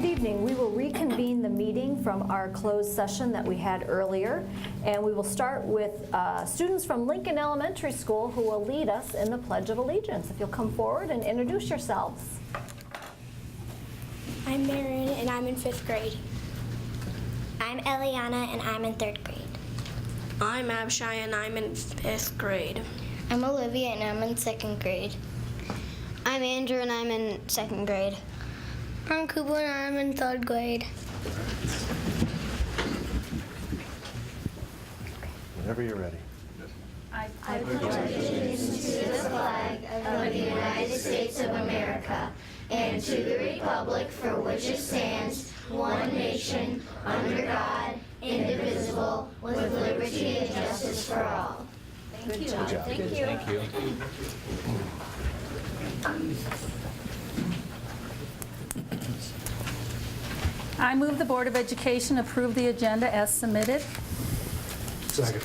Good evening. We will reconvene the meeting from our closed session that we had earlier, and we will start with students from Lincoln Elementary School who will lead us in the Pledge of Allegiance. If you'll come forward and introduce yourselves. I'm Marin, and I'm in 5th grade. I'm Eliana, and I'm in 3rd grade. I'm Abshai, and I'm in 5th grade. I'm Olivia, and I'm in 2nd grade. I'm Andrew, and I'm in 2nd grade. I'm Kuba, and I'm in 3rd grade. Whenever you're ready. I pledge allegiance to the flag of the United States of America and to the republic for which it stands, one nation, under God, indivisible, with liberty and justice for all. Good job. Thank you. Thank you. I move the Board of Education approve the agenda as submitted. Second.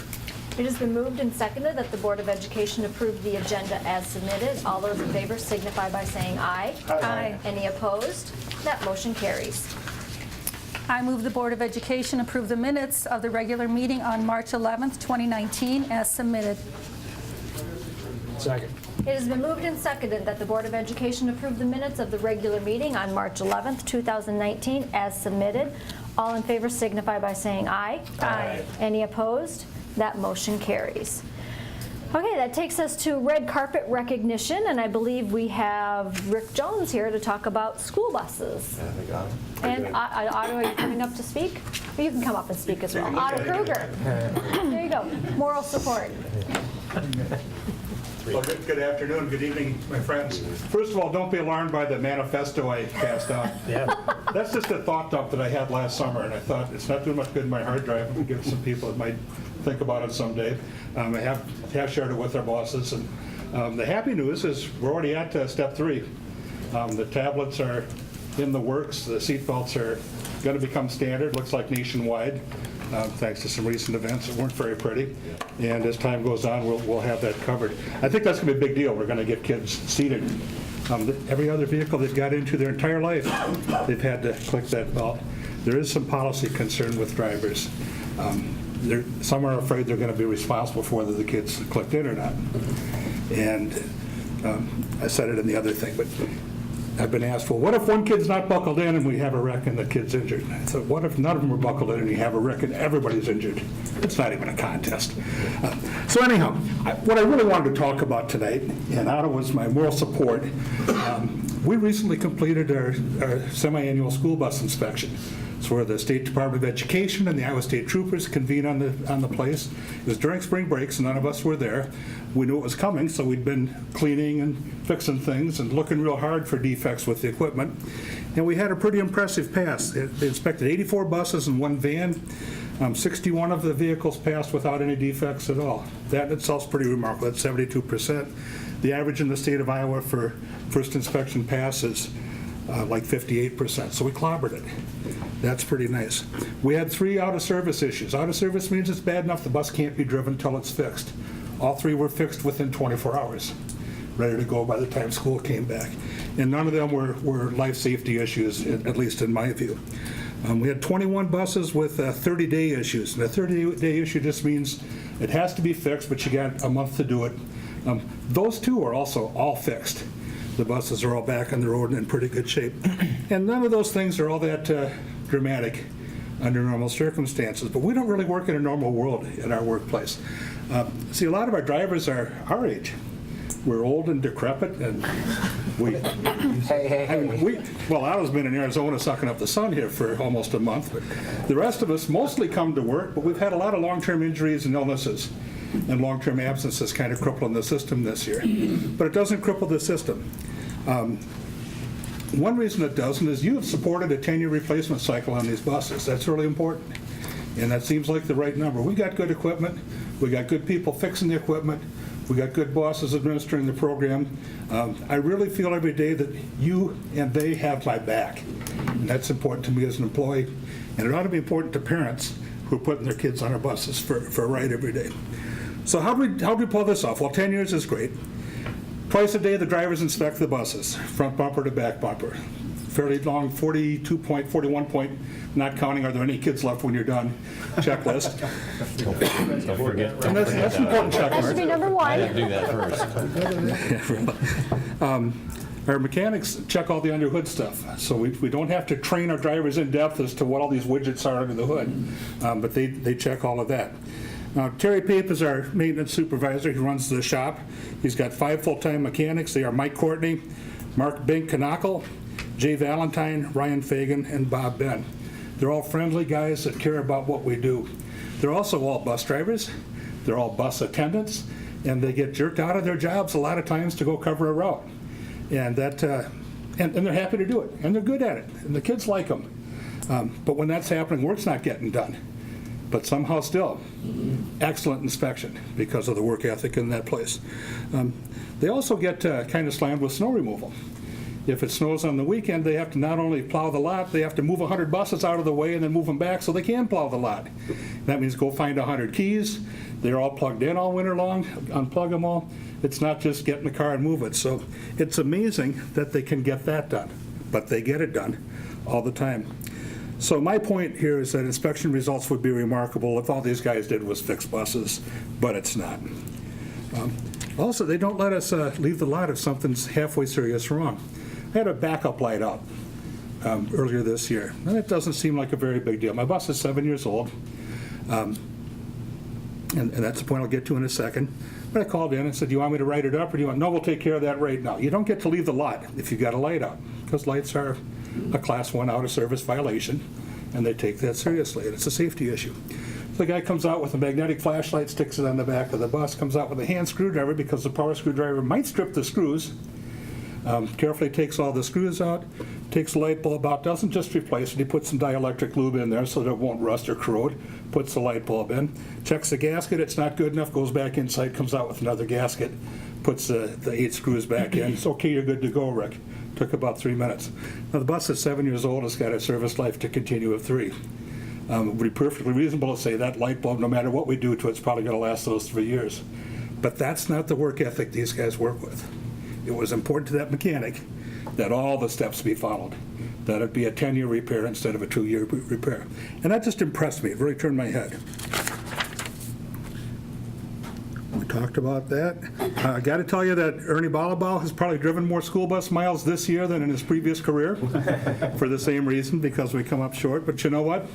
It has been moved and seconded that the Board of Education approve the agenda as submitted. All those in favor signify by saying aye. Aye. Any opposed? That motion carries. I move the Board of Education approve the minutes of the regular meeting on March 11th, 2019 as submitted. Second. It has been moved and seconded that the Board of Education approve the minutes of the regular meeting on March 11th, 2019 as submitted. All in favor signify by saying aye. Aye. Any opposed? That motion carries. Okay, that takes us to red carpet recognition, and I believe we have Rick Jones here to talk about school buses. Yeah, they got him. And Otto, are you coming up to speak? Or you can come up and speak as well. Otto Kruger. There you go. Moral support. Well, good afternoon, good evening, my friends. First of all, don't be alarmed by the manifesto I passed out. Yeah. That's just a thought dump that I had last summer, and I thought it's not doing much good in my hard drive. I'm going to give it to some people that might think about it someday. I have shared it with our bosses, and the happy news is we're already at step 3. The tablets are in the works. The seat belts are going to become standard, looks like nationwide. Thanks to some recent events that weren't very pretty. And as time goes on, we'll have that covered. I think that's going to be a big deal. We're going to get kids seated. Every other vehicle they've got into their entire life, they've had to click that belt. There is some policy concern with drivers. Some are afraid they're going to be responsible for whether the kids clicked in or not. And I said it in the other thing, but I've been asked, well, what if one kid's not buckled in and we have a wreck and the kid's injured? I said, what if none of them are buckled in and you have a wreck and everybody's injured? It's not even a contest. So anyhow, what I really wanted to talk about tonight, and out of was my moral support, we recently completed our semi-annual school bus inspection. It's where the State Department of Education and the Iowa State Troopers convene on the place. It was during spring breaks, none of us were there. We knew it was coming, so we'd been cleaning and fixing things and looking real hard for defects with the equipment. And we had a pretty impressive pass. They inspected 84 buses and 1 van. 61 of the vehicles passed without any defects at all. That in itself is pretty remarkable. That's 72%. The average in the state of Iowa for first inspection pass is like 58%, so we clobbered it. That's pretty nice. We had 3 out-of-service issues. Out-of-service means it's bad enough the bus can't be driven until it's fixed. All 3 were fixed within 24 hours, ready to go by the time school came back. And none of them were life safety issues, at least in my view. We had 21 buses with 30-day issues. And a 30-day issue just means it has to be fixed, but you got a month to do it. Those 2 are also all fixed. The buses are all back on the road and in pretty good shape. And none of those things are all that dramatic under normal circumstances, but we don't really work in a normal world in our workplace. See, a lot of our drivers are our age. We're old and decrepit, and well, Otto's been in Arizona sucking up the sun here for almost a month, but the rest of us mostly come to work, but we've had a lot of long-term injuries and illnesses, and long-term absences kind of crippling the system this year. But it doesn't cripple the system. One reason it doesn't is you have supported a 10-year replacement cycle on these buses. That's really important. And that seems like the right number. We got good equipment. We got good people fixing the equipment. We got good bosses administering the program. I really feel every day that you and they have my back. And that's important to me as an employee. And it ought to be important to parents who are putting their kids on our buses for a ride every day. So how do we pull this off? Well, 10 years is great. Twice a day, the drivers inspect the buses, front bumper to back bumper. fairly long 42-point, 41-point, not counting are there any kids left when you're done, checklist. Don't forget. And that's an important That should checklist. be number one. Do that first. Our mechanics check all the under hood stuff, so we don't have to train our drivers in depth as to what all these widgets are under the hood, but they check all of that. Now, Terry Pape is our maintenance supervisor. He runs the shop. He's got 5 full-time mechanics. They are Mike Courtney, Mark Bink-Kanakel, Jay Valentine, Ryan Fagan, and Bob Ben. They're all friendly guys that care about what we do. They're also all bus drivers. They're all bus attendants, and they get jerked out of their jobs a lot of times to go cover a route. And that, and they're happy to do it, and they're good at it, and the kids like them. But when that's happening, work's not getting done. But somehow still, excellent inspection because of the work ethic in that place. They also get kind of slammed with snow removal. If it snows on the weekend, they have to not only plow the lot, they have to move 100 buses out of the way and then move them back so they can plow the lot. That means go find 100 keys. They're all plugged in all winter long, unplug them all. It's not just get in the car and move it. So it's amazing that they can get that done, but they get it done all the time. So my point here is that inspection results would be remarkable if all these guys did was fix buses, but it's not. Also, they don't let us leave the lot if something's halfway serious wrong. I had a backup light out earlier this year, and it doesn't seem like a very big deal. My bus is 7 years old, and that's the point I'll get to in a second. But I called in and said, do you want me to write it up, or do you want, no, we'll take care of that right now. You don't get to leave the lot if you've got a light out, because lights are a Class 1 out-of-service violation, and they take that seriously, and it's a safety issue. The guy comes out with a magnetic flashlight, sticks it on the back of the bus, comes out with a hand screwdriver because the power screwdriver might strip the screws, carefully takes all the screws out, takes the light bulb out, doesn't just replace it, he puts some dielectric lube in there so that it won't rust or corrode, puts the light bulb in, checks the gasket, it's not good enough, goes back inside, comes out with another gasket, puts the 8 screws back in. It's okay, you're good to go, Rick. Took about 3 minutes. Now the bus is 7 years old, it's got a service life to continue of 3. It would be perfectly reasonable to say that light bulb, no matter what we do to it, it's probably going to last those 3 years. But that's not the work ethic these guys work with. It was important to that mechanic that all the steps be followed, that it be a 10-year repair instead of a 2-year repair. And that just impressed me. It really turned my head. We talked about that. I got to tell you that Ernie Balabaw has probably driven more school bus miles this year than in his previous career for the same reason, because we come up short. But you know what?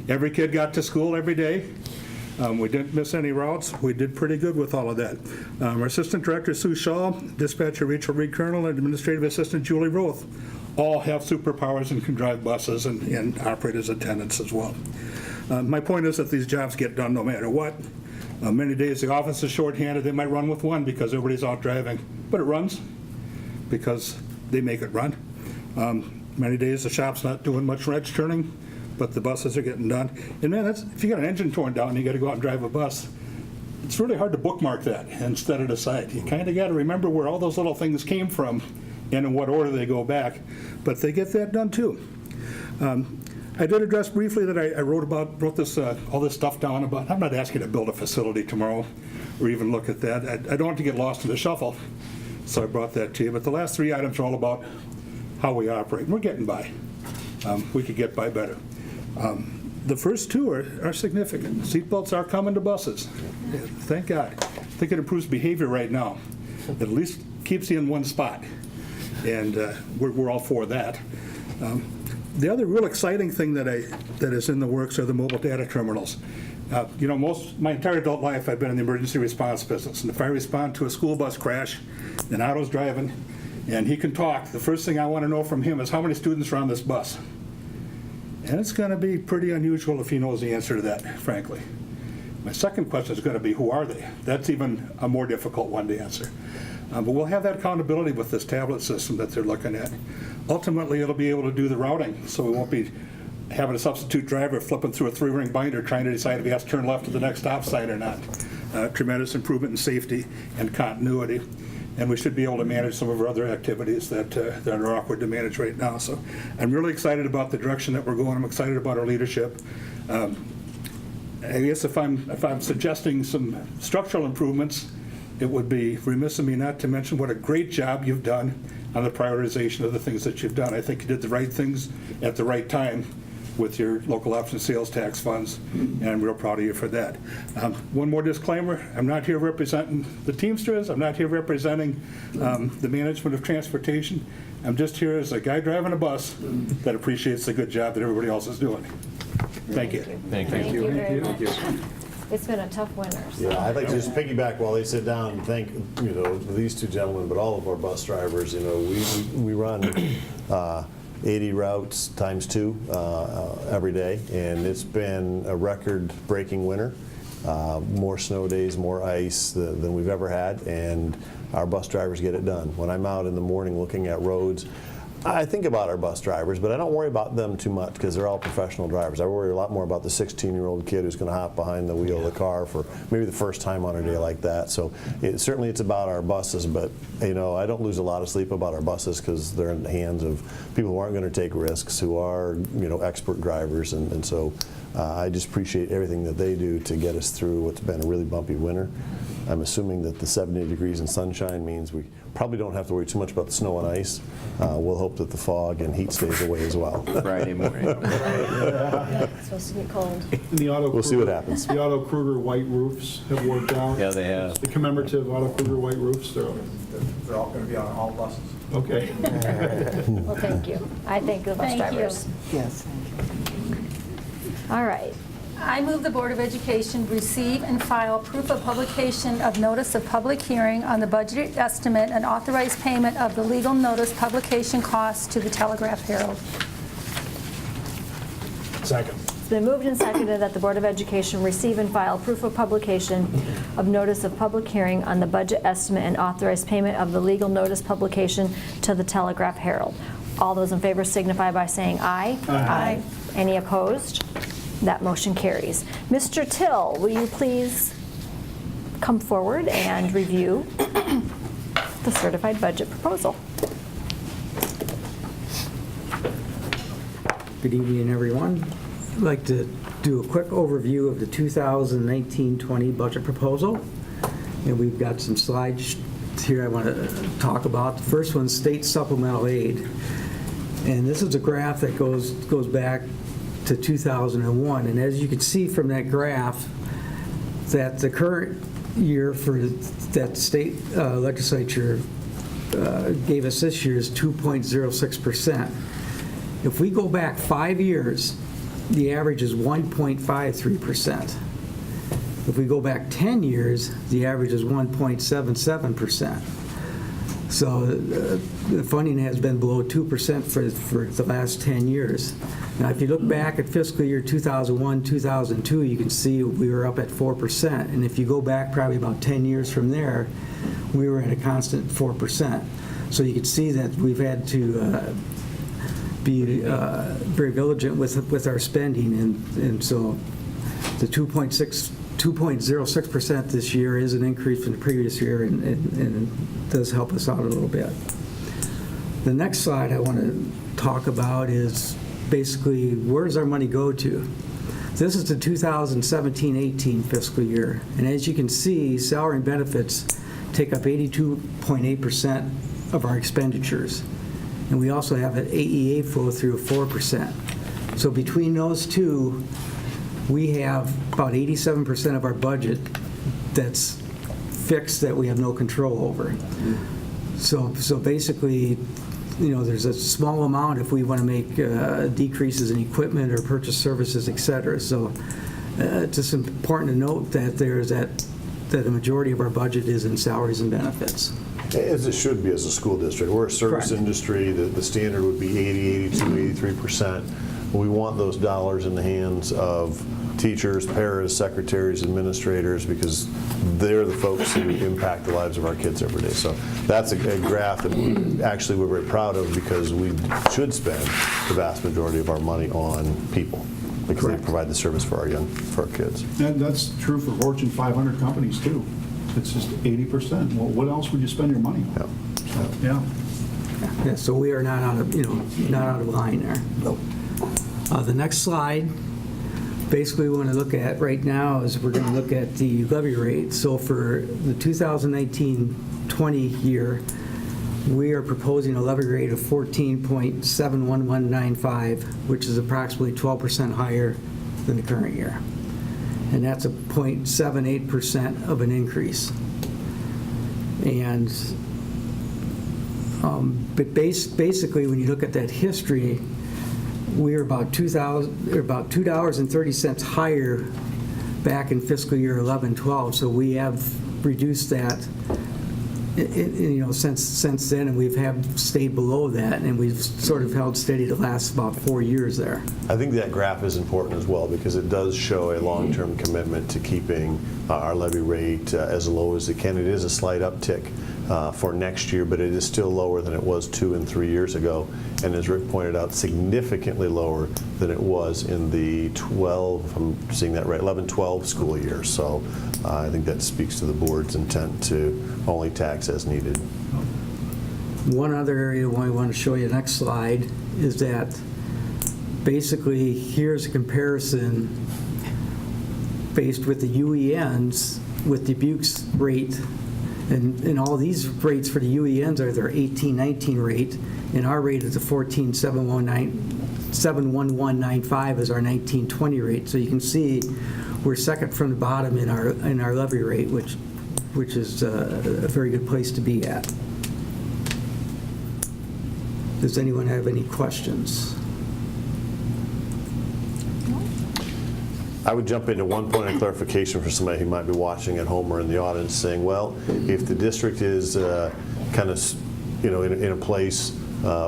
Every kid got to school every day. We didn't miss any routes. We did pretty good with all of that. Our Assistant Director, Sue Shaw, Dispatcher Rachel Reed Colonel, and Administrative Assistant Julie Roth all have superpowers and can drive buses and operate as attendants as well. My point is that these jobs get done no matter what. Many days the office is shorthanded. They might run with one because everybody's out driving, but it runs because they make it run. Many days the shop's not doing much wrench turning, but the buses are getting done. And man, if you got an engine torn down and you got to go out and drive a bus, it's really hard to bookmark that and set it aside. You kind of got to remember where all those little things came from and in what order they go back, but they get that done too. I did address briefly that I wrote this all this stuff down about. I'm not asking to build a facility tomorrow or even look at that. I don't want to get lost in the shuffle, so I brought that to you. But the last 3 items are all about how we operate. We're getting by. We could get by better. The first 2 are significant. Seatbelts are coming to buses. Yeah, thank God. I think it improves behavior right now. It at least keeps you in one spot, and we're all for that. The other real exciting thing that is in the works are the mobile data terminals. You know, my entire adult life I've been in the emergency response business, and if I respond to a school bus crash, and Otto's driving, and he can talk, the first thing I want to know from him is how many students are on this bus. And it's going to be pretty unusual if he knows the answer to that, frankly. My second question is going to be, who are they? That's even a more difficult one to answer. But we'll have that accountability with this tablet system that they're looking at. Ultimately, it'll be able to do the routing, so we won't be having a substitute driver flipping through a 3-ring binder trying to decide if he has to turn left to the next stop sign or not. Tremendous improvement in safety and continuity. And we should be able to manage some of our other activities that are awkward to manage right now. So I'm really excited about the direction that we're going. I'm excited about our leadership. I guess if I'm suggesting some structural improvements, it would be remiss of me not to mention what a great job you've done on the prioritization of the things that you've done. I think you did the right things at the right time with your local option sales tax funds, and I'm real proud of you for that. One more disclaimer, I'm not here representing the Teamsters, I'm not here representing the management of transportation. I'm just here as a guy driving a bus that appreciates the good job that everybody else is doing. Thank you. Thank you very much. It's been a tough winter. So. Yeah, I'd like to just piggyback while they sit down and thank, these two gentlemen, but all of our bus drivers. We run 80 routes times 2 every day, and it's been a record-breaking winter. More snow days, more ice than we've ever had, and our bus drivers get it done. When I'm out in the morning looking at roads, I think about our bus drivers, but I don't worry about them too much because they're all professional drivers. I worry a lot more about the 16-year-old kid who's going to hop behind the wheel of the car for maybe the first time on a day like that. So certainly it's about our buses, but I don't lose a lot of sleep about our buses because they're in the hands of people who aren't going to take risks, who are expert drivers, and so I just appreciate everything that they do to get us through what's been a really bumpy winter. I'm assuming that the 70 degrees and sunshine means we probably don't have to worry too much about the snow and ice. We'll hope that the fog and heat stays away as well. Friday morning. It's supposed to get cold. We'll see what happens. The Otto Kruger white roofs have worked out. Yeah, they have. The commemorative Otto Kruger white roofs, they're all going to be on all buses. okay. Well, thank you. I thank the bus Thank you. drivers. Yes. All right. I move the Board of Education receive and file proof of publication of notice of public hearing on the budget estimate and authorize payment of the legal notice publication costs to the Telegraph Herald. Second. It's been moved and seconded that the Board of Education receive and file proof of publication of notice of public hearing on the budget estimate and authorize payment of the legal notice publication to the Telegraph Herald. All those in favor signify by saying aye. Aye. Any opposed? That motion carries. Mr. Till, will you please come forward and review the certified budget proposal? Good evening, everyone. I'd like to do a quick overview of the 2019-20 budget proposal. And we've got some slides here I want to talk about. The first one's state supplemental aid. And this is a graph that goes back to 2001. And as you can see from that graph, that the current year for that state legislature gave us this year is 2.06%. If we go back 5 years, the average is 1.53%. If we go back 10 years, the average is 1.77%. So the funding has been below 2% for the last 10 years. Now, if you look back at fiscal year 2001, 2002, you can see we were up at 4%. And if you go back probably about 10 years from there, we were at a constant 4%. So you can see that we've had to be very diligent with our spending. And so the 2.06% this year is an increase from the previous year and does help us out a little bit. The next slide I want to talk about is basically where does our money go to? This is the 2017-18 fiscal year, and as you can see, salary and benefits take up 82.8% of our expenditures, and we also have an AEA flow through of 4%. So between those two, we have about 87% of our budget that's fixed that we have no control over. So basically, there's a small amount if we want to make decreases in equipment or purchase services, et cetera. So it's just important to note that that a majority of our budget is in salaries and benefits. As it should be as a school district. We're a service Correct. industry. The standard would be 80, 82, 83%. We want those dollars in the hands of teachers, paras, secretaries, administrators, because they're the folks who impact the lives of our kids every day. So that's a graph that we're very proud of because we should spend the vast majority of our money on people because Correct. they provide the service for our kids. And that's true for Fortune 500 companies too. It's just 80%. Well, what else would you spend your money on? Yep. So, yeah. Yeah, so we are not out of line there. Nope. The next slide, basically we want to look at right now is we're going to look at the levy rate. So for the 2019-20 year, we are proposing a levy rate of 14.71195, which is approximately 12% higher than the current year. And that's a 0.78% of an increase. And but basically, when you look at that history, we are about $2.30 higher back in fiscal year 11-12. So we have reduced that, since then, and we've stayed below that, and we've sort of held steady the last about 4 years there. I think that graph is important as well because it does show a long-term commitment to keeping our levy rate as low as it can. It is a slight uptick for next year, but it is still lower than it was 2 and 3 years ago, and as Rick pointed out, significantly lower than it was in the 12, if I'm seeing that right, 11-12 school year. So I think that speaks to the board's intent to only tax as needed. One other area I want to show you, next slide, is that basically here's a comparison based with the UENs with Dubuque's rate. And all these rates for the UENs are their 18-19 rate, and our rate is a 71195 is our 19-20 rate. So you can see we're second from the bottom in our levy rate, which is a very good place to be at. Does anyone have any questions? I would jump into one point of clarification for somebody who might be watching at home or in the audience saying, well, if the district is kind of, in a place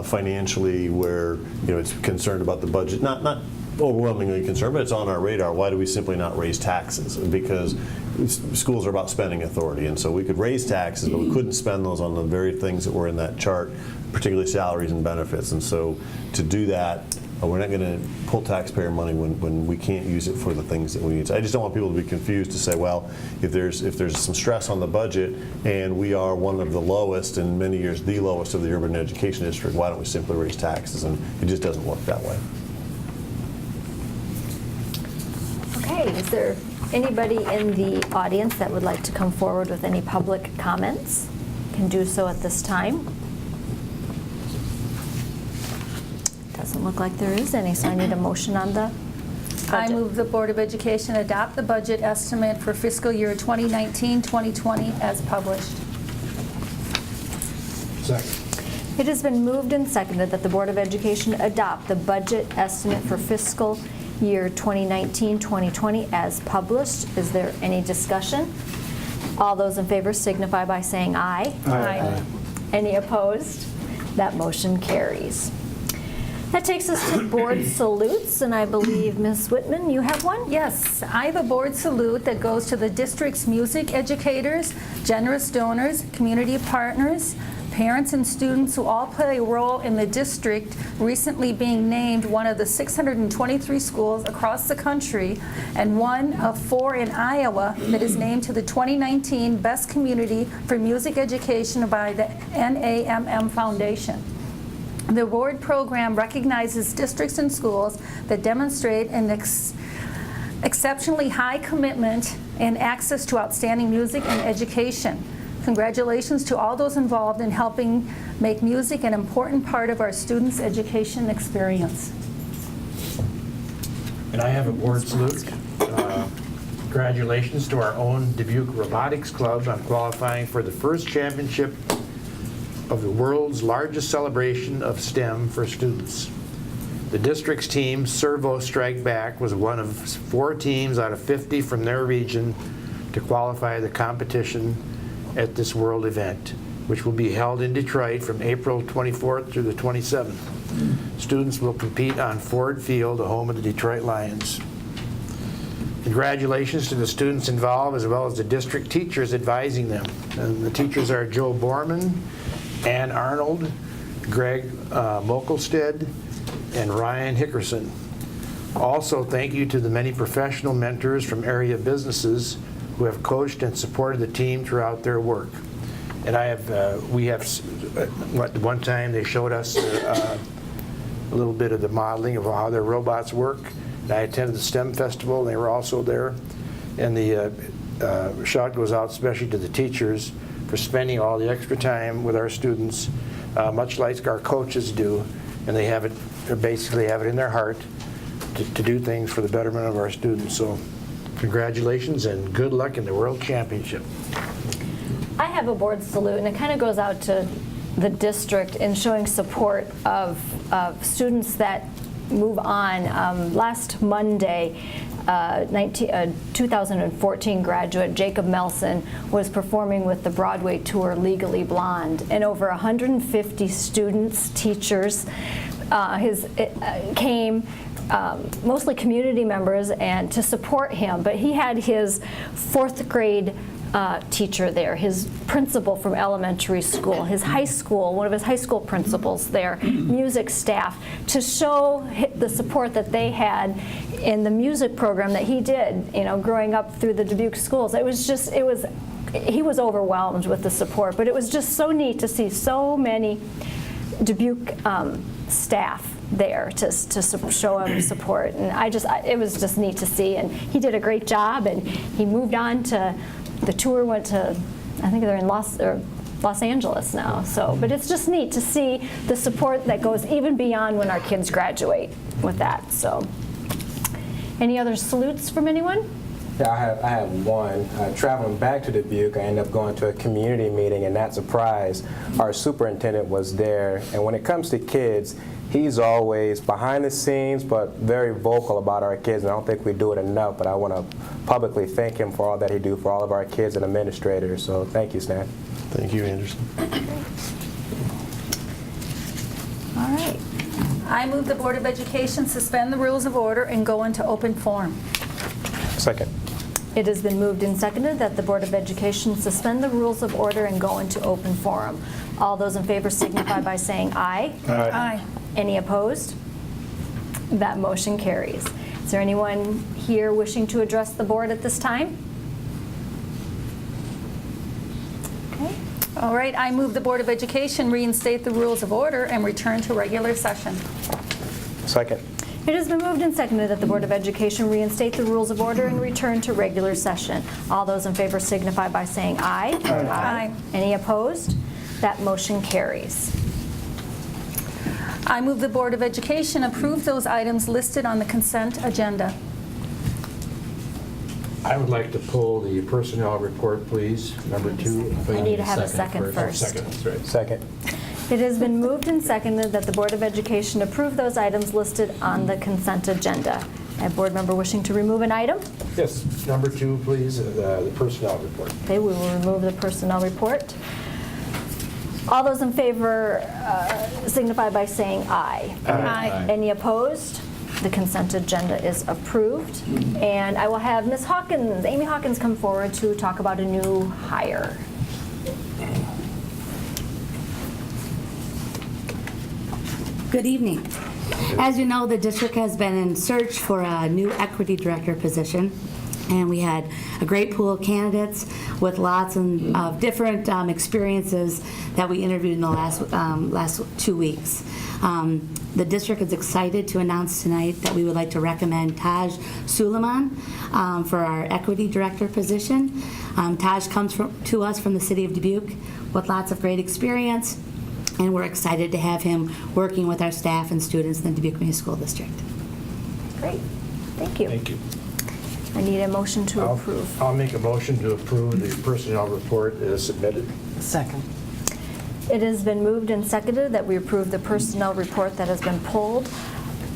financially where, it's concerned about the budget, not overwhelmingly concerned, but it's on our radar, why do we simply not raise taxes? Because schools are about spending authority, and so we could raise taxes, but we couldn't spend those on the very things that were in that chart, particularly salaries and benefits. And so to do that, we're not going to pull taxpayer money when we can't use it for the things that we need. So I just don't want people to be confused to say, well, if there's some stress on the budget and we are one of the lowest, in many years the lowest of the urban education district, why don't we simply raise taxes? And it just doesn't work that way. Okay, is there anybody in the audience that would like to come forward with any public comments? Can do so at this time. Doesn't look like there is any, so I need a motion on the budget. I move the Board of Education adopt the budget estimate for fiscal year 2019-2020 as published. Second. It has been moved and seconded that the Board of Education adopt the budget estimate for fiscal year 2019-2020 as published. Is there any discussion? All those in favor signify by saying aye. Aye. Any opposed? That motion carries. That takes us to board salutes, and I believe, Ms. Whitman, you have one? Yes, I have a board salute that goes to the district's music educators, generous donors, community partners, parents and students who all play a role in the district recently being named one of the 623 schools across the country and one of 4 in Iowa that is named to the 2019 Best Community for Music Education by the NAMM Foundation. The award program recognizes districts and schools that demonstrate an exceptionally high commitment and access to outstanding music and education. Congratulations to all those involved in helping make music an important part of our students' education experience. And I have a board salute. Congratulations to our own Dubuque Robotics Club on qualifying for the first championship of the world's largest celebration of STEM for students. The district's team, Servo Strike Back, was one of 4 teams out of 50 from their region to qualify the competition at this world event, which will be held in Detroit from April 24th through the 27th. Students will compete on Ford Field, the home of the Detroit Lions. Congratulations to the students involved as well as the district teachers advising them. And the teachers are Joe Borman, Ann Arnold, Greg Mokelstead, and Ryan Hickerson. Also, thank you to the many professional mentors from area businesses who have coached and supported the team throughout their work. And one time they showed us a little bit of the modeling of how their robots work. And I attended the STEM festival, and they were also there. And the shout goes out especially to the teachers for spending all the extra time with our students, much like our coaches do, and they basically have it in their heart to do things for the betterment of our students. So congratulations and good luck in the World Championship. I have a board salute, and it kind of goes out to the district in showing support of students that move on. Last Monday, 2014 graduate Jacob Melson was performing with the Broadway tour Legally Blonde, and over 150 students, teachers, came, mostly community members, and to support him. But he had his 4th grade teacher there, his principal from elementary school, his high school, one of his high school principals there, music staff, to show the support that they had in the music program that he did, growing up through the Dubuque schools. He was overwhelmed with the support, but it was just so neat to see so many Dubuque staff there to show him support, and it was just neat to see, and he did a great job, and he moved on to, the tour went to, I think they're in Los Angeles now, but it's just neat to see the support that goes even beyond when our kids graduate with that. So, any other salutes from anyone? Yeah, I have one. Traveling back to Dubuque, I ended up going to a community meeting, and not surprised, our superintendent was there. And when it comes to kids, he's always behind the scenes, but very vocal about our kids, and I don't think we do it enough, but I want to publicly thank him for all that he do for all of our kids and administrators. So thank you, Stan. Thank you, Anderson. All right. I move the Board of Education suspend the rules of order and go into open forum. Second. It has been moved and seconded that the Board of Education suspend the rules of order and go into open forum. All those in favor signify by saying aye. Aye. Any opposed? That motion carries. Is there anyone here wishing to address the board at this time? Okay. All right, I move the Board of Education reinstate the rules of order and return to regular session. Second. It has been moved and seconded that the Board of Education reinstate the rules of order and return to regular session. All those in favor signify by saying aye. Aye. Any opposed? That motion carries. I move the Board of Education approve those items listed on the consent agenda. I would like to pull the personnel report, please, number 2. I need to have a second first. Second, that's right. Second. It has been moved and seconded that the Board of Education approve those items listed on the consent agenda. A board member wishing to remove an item? Yes, number 2, please, the personnel report. Okay, we will remove the personnel report. All those in favor signify by saying aye. Aye. Any opposed? The consent agenda is approved. And I will have Ms. Hawkins, Amy Hawkins, come forward to talk about a new hire. Good evening. As you know, the district has been in search for a new equity director position, and we had a great pool of candidates with lots of different experiences that we interviewed in the last 2 weeks. The district is excited to announce tonight that we would like to recommend Taj Suleiman for our equity director position. Taj comes to us from the city of Dubuque with lots of great experience, and we're excited to have him working with our staff and students in the Dubuque Community School District. Great. Thank you. Thank you. I need a motion to approve. I'll make a motion to approve the personnel report as submitted. Second. It has been moved and seconded that we approve the personnel report that has been pulled.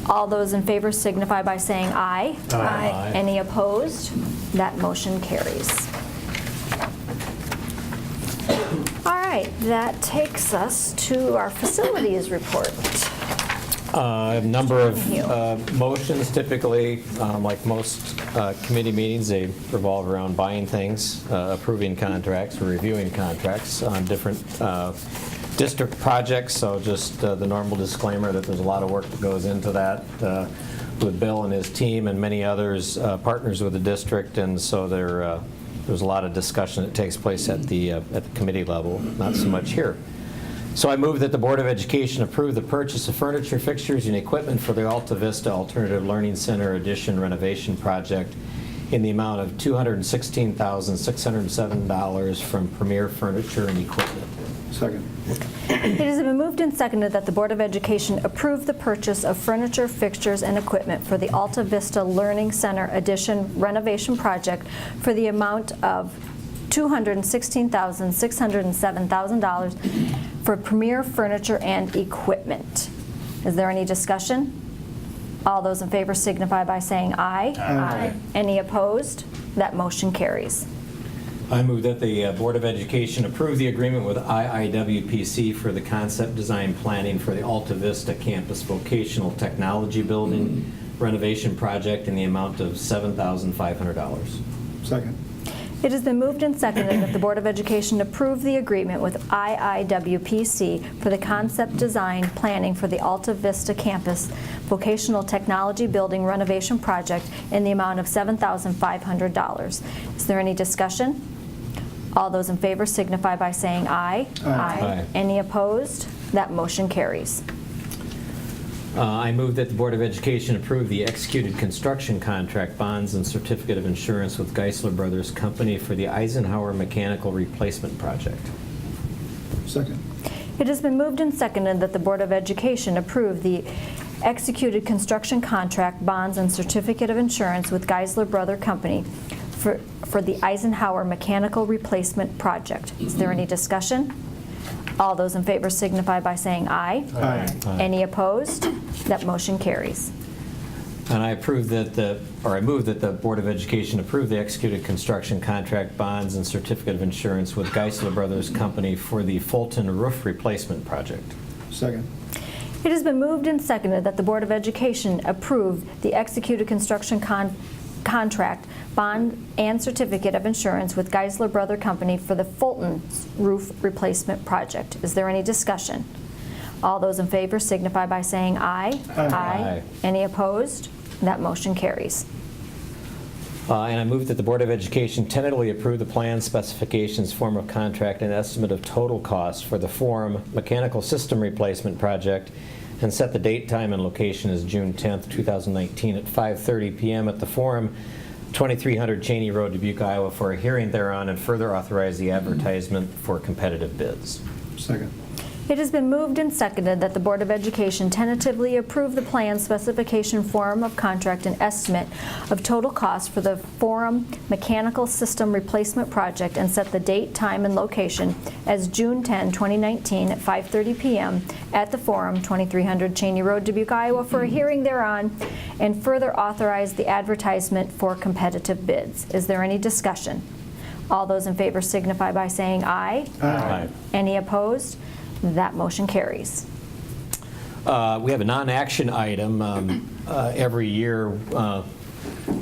All those in favor signify by saying aye. Aye. Any opposed? That motion carries. All right, that takes us to our facilities report. A number of motions. Typically, like most committee meetings, they revolve around buying things, approving contracts, or reviewing contracts on different district projects. So just the normal disclaimer that there's a lot of work that goes into that with Bill and his team and many others partners with the district, and so there's a lot of discussion that takes place at the committee level, not so much here. So I move that the Board of Education approve the purchase of furniture, fixtures, and equipment for the Alta Vista Alternative Learning Center addition renovation project in the amount of $216,607 from Premier Furniture and Equipment. Second. It has been moved and seconded that the Board of Education approve the purchase of furniture, fixtures, and equipment for the Alta Vista Learning Center addition renovation project for the amount of $216,607 for Premier Furniture and Equipment. Is there any discussion? All those in favor signify by saying aye. Aye. Any opposed? That motion carries. I move that the Board of Education approve the agreement with IIWPC for the concept design planning for the Alta Vista Campus Vocational Technology Building renovation project in the amount of $7,500. Second. It has been moved and seconded that the Board of Education approve the agreement with IIWPC for the concept design planning for the Alta Vista Campus Vocational Technology Building renovation project in the amount of $7,500. Is there any discussion? All those in favor signify by saying aye. Aye. Any opposed? That motion carries. I move that the Board of Education approve the executed construction contract bonds and certificate of insurance with Geisler Brothers Company for the Eisenhower Mechanical Replacement Project. Second. It has been moved and seconded that the Board of Education approve the executed construction contract bonds and certificate of insurance with Geisler Brother Company for the Eisenhower Mechanical Replacement Project. Is there any discussion? All those in favor signify by saying aye. Aye. Any opposed? That motion carries. And I move that the Board of Education approve the executed construction contract bonds and certificate of insurance with Geisler Brothers Company for the Fulton Roof Replacement Project. Second. It has been moved and seconded that the Board of Education approve the executed construction contract, bond, and certificate of insurance with Geisler Brother Company for the Fulton Roof Replacement Project. Is there any discussion? All those in favor signify by saying aye. Aye. Any opposed? That motion carries. And I move that the Board of Education tentatively approve the plan, specifications, form of contract, and estimate of total cost for the Forum Mechanical System Replacement Project, and set the date, time, and location as June 10th, 2019 at 5:30 p.m. at the Forum, 2300 Cheney Road, Dubuque, Iowa, for a hearing thereon, and further authorize the advertisement for competitive bids. Second. It has been moved and seconded that the Board of Education tentatively approve the plan, specification, form of contract, and estimate of total cost for the Forum Mechanical System Replacement Project, and set the date, time, and location as June 10, 2019 at 5:30 p.m. at the Forum, 2300 Cheney Road, Dubuque, Iowa, for a hearing thereon, and further authorize the advertisement for competitive bids. Is there any discussion? All those in favor signify by saying aye. Aye. Any opposed? That motion carries. We have a non-action item. Every year,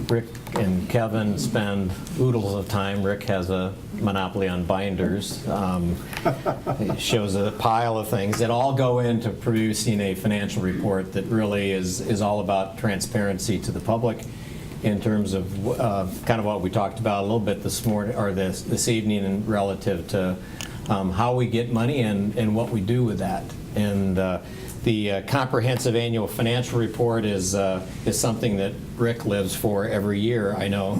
Rick and Kevin spend oodles of time. Rick has a monopoly on binders. It shows a pile of things that all go into producing a financial report that really is all about transparency to the public in terms of kind of what we talked about a little bit this morning or this evening, and relative to how we get money and what we do with that. And the comprehensive annual financial report is something that Rick lives for every year, I know.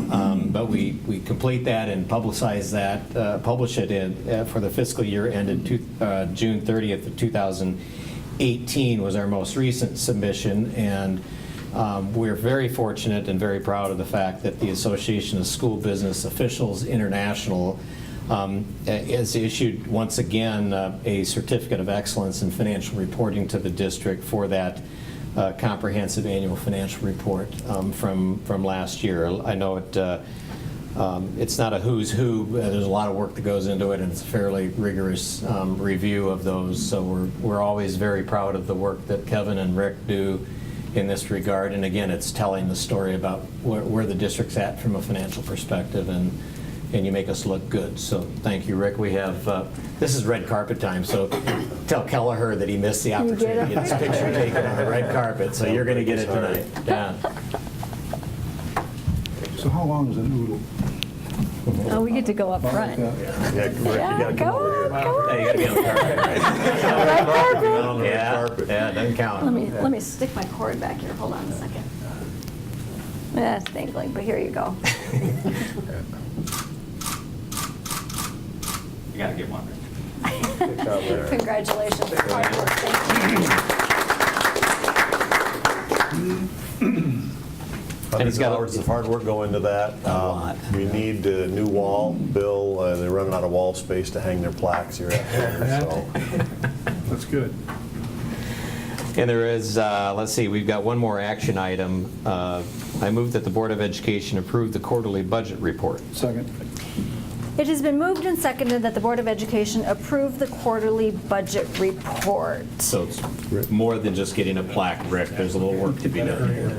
But we complete that and publicize that, publish it for the fiscal year ended June 30th of 2018 was our most recent submission. And we're very fortunate and very proud of the fact that the Association of School Business Officials International has issued once again a certificate of excellence in financial reporting to the district for that comprehensive annual financial report from last year. I know it's not a who's who. There's a lot of work that goes into it, and it's a fairly rigorous review of those. So we're always very proud of the work that Kevin and Rick do in this regard. And again, it's telling the story about where the district's at from a financial perspective, and you make us look good. So thank you, Rick. We have, this is red carpet time, so tell Kelleher that he missed the opportunity to get his picture taken on the red carpet, so you're going to get it tonight. Yeah. So how long is a noodle? Oh, we get to go up front. Yeah, Rick, you gotta come over here. Hey, you got to be on the carpet, right? Red carpet. Yeah, yeah, doesn't count. Let me stick my cord back here. Hold on a second. It's dangling, but here you go. You gotta get one. Good job, Larry. Congratulations. Hard work. Thank you. Hundreds of hours of hard work go into that. We need a new wall. Bill, they're running out of wall space to hang their plaques here at home, so. That's good. And there is, let's see, we've got one more action item. I move that the Board of Education approve the quarterly budget report. Second. It has been moved and seconded that the Board of Education approve the quarterly budget report. So it's more than just getting a plaque, Rick. There's a little work to be done here.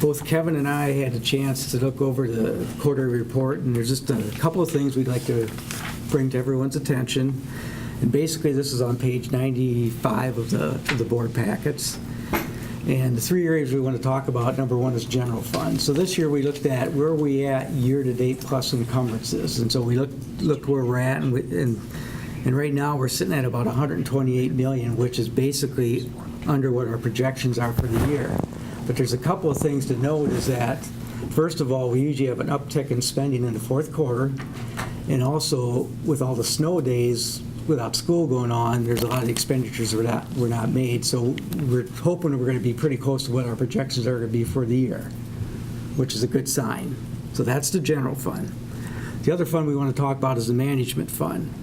Both Kevin and I had a chance to look over the quarterly report, and there's just a couple of things we'd like to bring to everyone's attention. And basically, this is on page 95 of the board packets. And the three areas we want to talk about, number one is general fund. So this year we looked at where we at year-to-date plus encumbrances. And so we looked where we're at, and right now we're sitting at about 128 million, which is basically under what our projections are for the year. But there's a couple of things to note is that, first of all, we usually have an uptick in spending in the fourth quarter. And also, with all the snow days, without school going on, there's a lot of expenditures were not made. So we're hoping we're going to be pretty close to what our projections are going to be for the year, which is a good sign. So that's the general fund. The other fund we want to talk about is the management fund.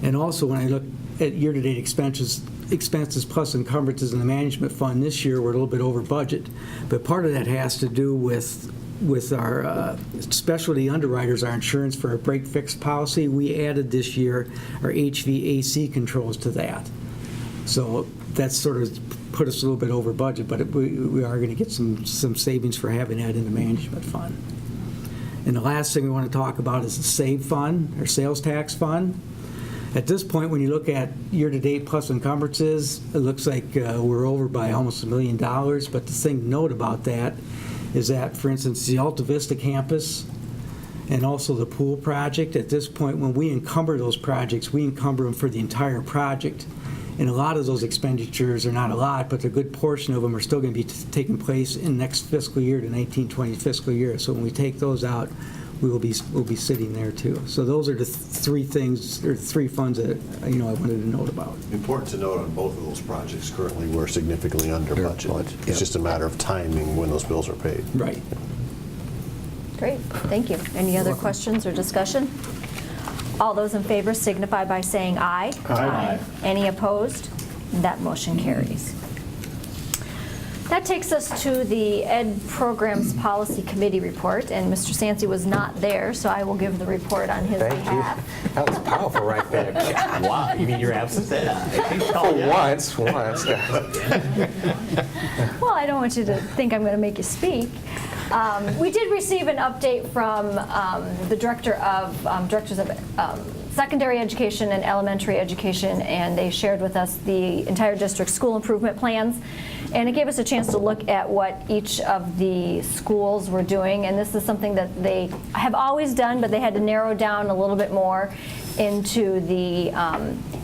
And also, when I look at year-to-date expenses plus encumbrances in the management fund this year, we're a little bit over budget. But part of that has to do with our specialty underwriters, our insurance for a break-fix policy. We added this year our HVAC controls to that. So that's sort of put us a little bit over budget, but we are going to get some savings for having that in the management fund. And the last thing we want to talk about is the SAVE fund, or sales tax fund. At this point, when you look at year-to-date plus encumbrances, it looks like we're over by almost $1 million. But the thing to note about that is that, for instance, the Alta Vista campus and also the pool project, at this point, when we encumber those projects, we encumber them for the entire project. And a lot of those expenditures are not a lot, but a good portion of them are still going to be taking place in next fiscal year, the 1920 fiscal year. So when we take those out, we'll be sitting there too. So those are the three things, or three funds that I wanted to note about. Important to note on both of those projects, currently we're significantly under budget. It's just a matter of timing when those bills are paid. Right. Great, thank you. Any other questions or discussion? All those in favor signify by saying aye. Aye. Any opposed? That motion carries. That takes us to the Ed Programs Policy Committee report, and Mr. Sansi was not there, so I will give the report on his behalf. Thank you. That was powerful right there. Wow, you mean your absence? For once. Well, I don't want you to think I'm going to make you speak. We did receive an update from the directors of secondary education and elementary education, and they shared with us the entire district school improvement plans. And it gave us a chance to look at what each of the schools were doing. And this is something that they have always done, but they had to narrow down a little bit more into the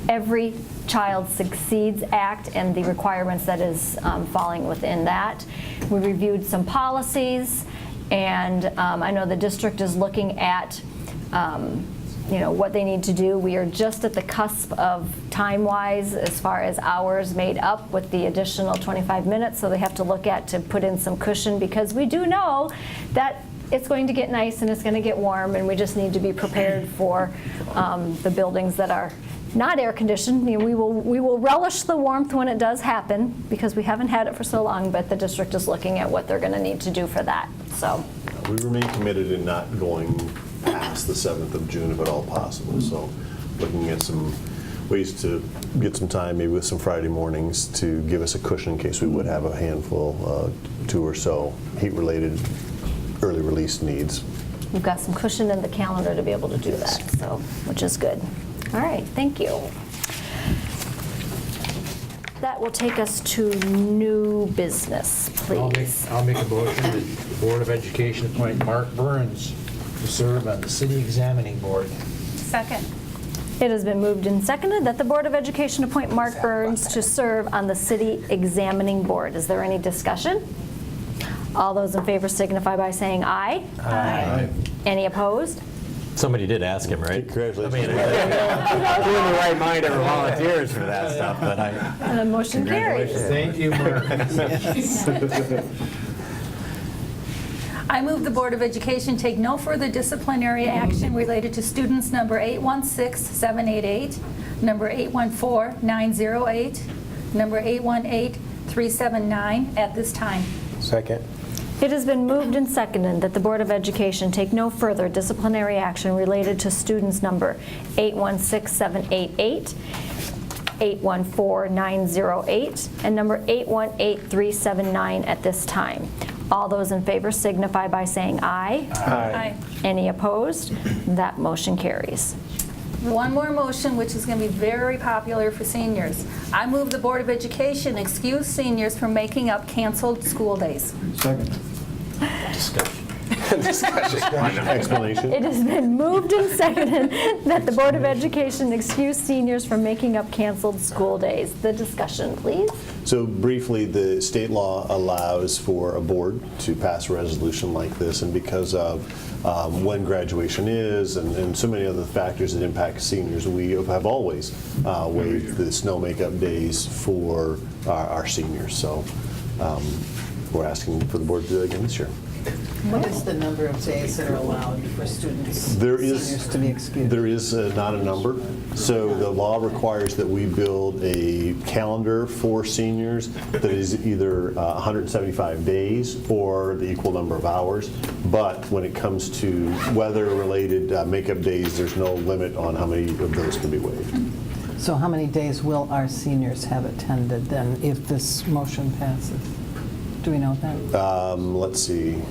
Every Child Succeeds Act and the requirements that is falling within that. We reviewed some policies, and I know the district is looking at what they need to do. We are just at the cusp of time-wise as far as hours made up with the additional 25 minutes, so they have to look at to put in some cushion, because we do know that it's going to get nice and it's going to get warm, and we just need to be prepared for the buildings that are not air conditioned. We will relish the warmth when it does happen, because we haven't had it for so long, but the district is looking at what they're going to need to do for that. So we remain committed in not going past the 7th of June if at all possible. So looking at some ways to get some time, maybe with some Friday mornings, to give us a cushion in case we would have a handful, 2 or so heat-related early release needs. we've got some cushion in the calendar to be able to do that, so, which is good. All right, thank you. That will take us to new business, please. I'll make a motion that the Board of Education appoint Mark Burns to serve on the City Examining Board. Second. It has been moved and seconded that the Board of Education appoint Mark Burns to serve on the City Examining Board. Is there any discussion? All those in favor signify by saying aye. Aye. Any opposed? Somebody did ask him, right? Congratulations. I mean, who in the right mind ever volunteers for that stuff, but And the motion carries. Thank you, Mark. I move the Board of Education take no further disciplinary action related to students number 816788, number 814908, number 818379 at this time. Second. It has been moved and seconded that the Board of Education take no further disciplinary action related to students number 816788, 814908, and number 818379 at this time. All those in favor signify by saying aye. Aye. Any opposed? That motion carries. One more motion, which is going to be very popular for seniors. I move the Board of Education excuse seniors from making up canceled school days. Second. Explanation? It has been moved and seconded that the Board of Education excuse seniors from making up canceled school days. The discussion, please. So briefly, the state law allows for a board to pass a resolution like this, and because of when graduation is and so many other factors that impact seniors, we have always waived the snow makeup days for our seniors. So we're asking for the board to do that again this year. What is the number of days that are allowed for students, seniors to be excused? There is not a number. So the law requires that we build a calendar for seniors that is either 175 days or the equal number of hours. But when it comes to weather-related makeup days, there's no limit on how many of those can be waived. So how many days will our seniors have attended then if this motion passes? Do we know that? Let's see,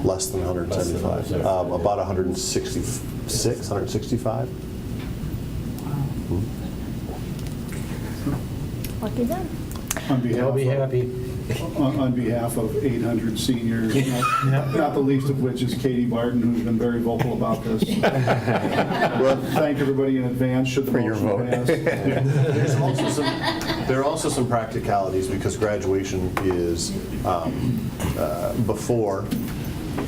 less than 175, about 166, 165. Lucky them. They'll be happy. On behalf of 800 seniors, not the least of which is Katie Barton, who's been very vocal about this. Well, thank everybody in advance should the motion pass. There are also some practicalities because graduation is before,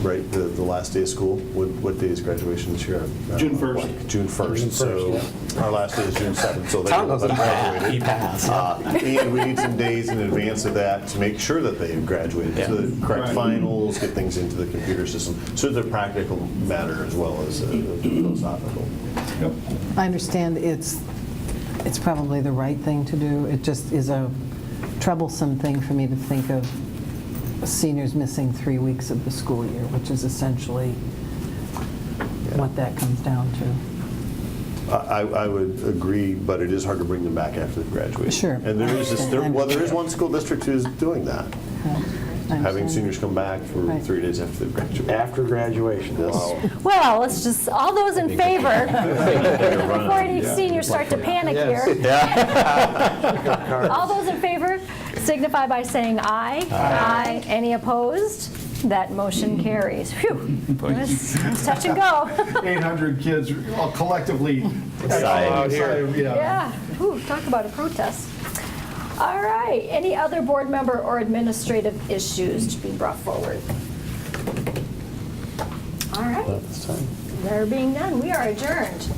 right, the last day of school. What day is graduation this year? June 1st. June 1st. So our last day is June 7th. So they will have graduated. He passed. And we need some days in advance of that to make sure that they have graduated. So the correct finals, get things into the computer system. So it's a practical matter as well as a philosophical. Yep. I understand it's probably the right thing to do. It just is a troublesome thing for me to think of seniors missing 3 weeks of the school year, which is essentially what that comes down to. I would agree, but it is hard to bring them back after they graduate. Sure. And there is there is one school district who's doing that, having seniors come back for 3 days after they graduate. After graduation. Yes. Well, let's just, all those in favor, before any seniors start to panic here. All those in favor signify by saying aye. Aye. Any opposed? That motion carries. Phew. It's touch and go. 800 kids all collectively Out here. Yeah. Whew, talk about a protest. All right. Any other board member or administrative issues to be brought forward? All right. Not this time. There being none, we are adjourned.